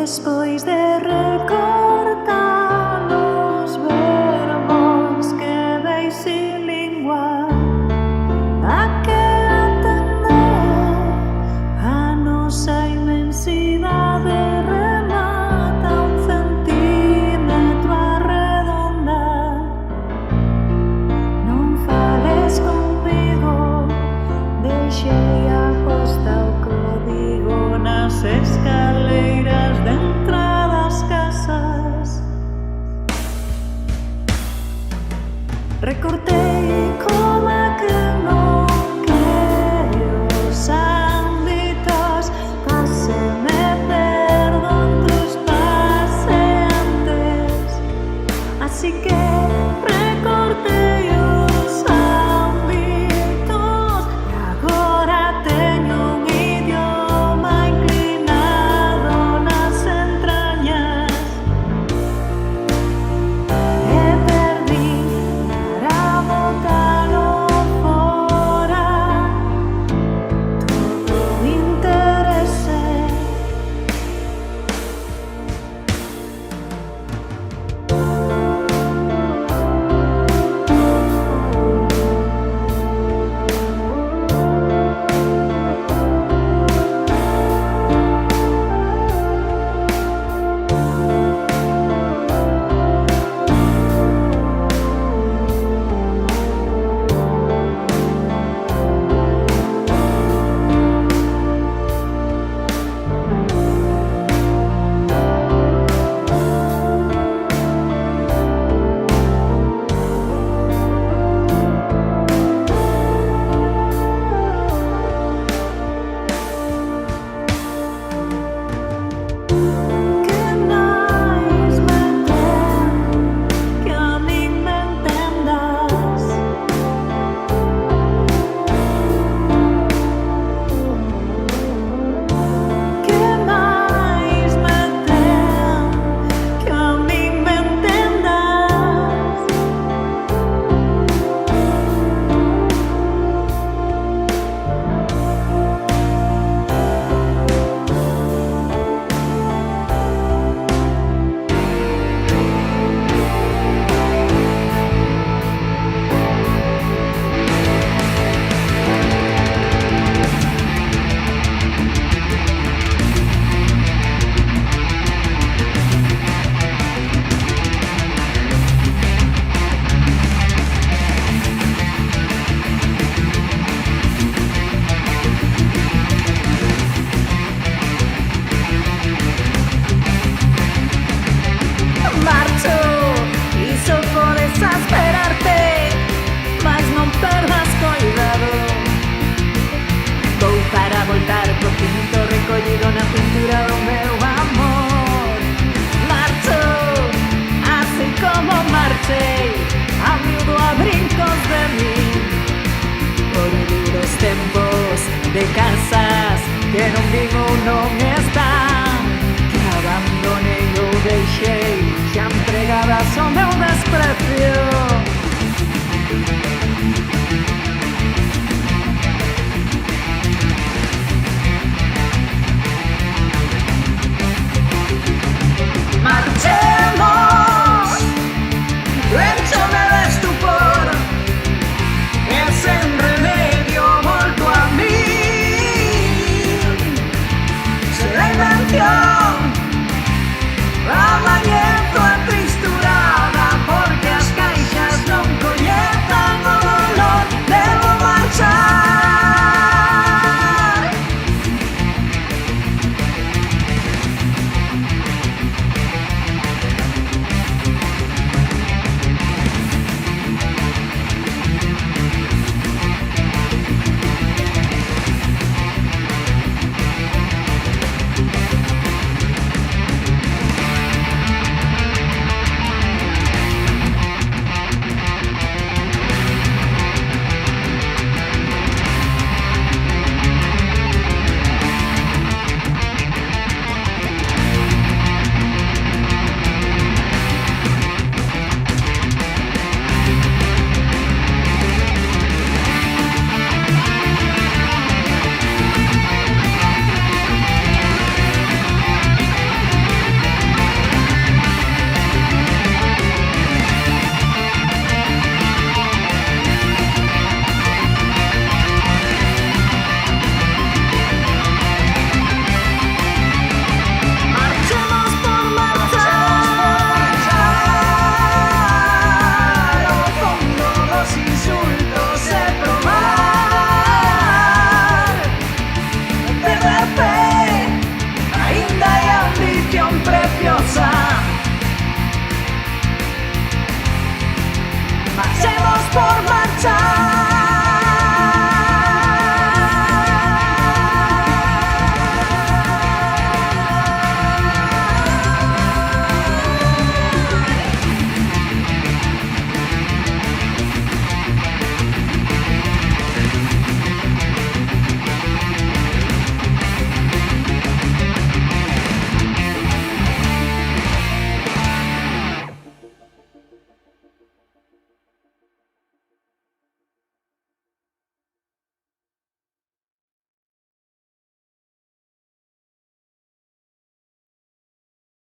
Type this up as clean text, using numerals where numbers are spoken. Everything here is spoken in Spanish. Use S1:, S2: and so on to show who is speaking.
S1: Despois de recortar os verbos que dei sin lingua, a que atender a nosa inmensidade remata un centímetro a redondar. Non fales conmigo, deixei a posta o código nas escaleiras de entradas casas. Recortei coma que non quero sanditos, páseme perdón tus paseantes. Así que recortei os ámbitos e agora teño un idioma inclinado nas entrañas. E perdín para botalo fora todo o interese. Marcho, iso pode exasperarte, mas non perdas cuidado. Vou para voltar co cinto recollido na cintura do meu amor. Marcho, así como marchei, a miúdo a brincos de min, por duros tempos de casas que non vin ou non están, que abandonei ou deixei xa entregadas ao meu desprecio.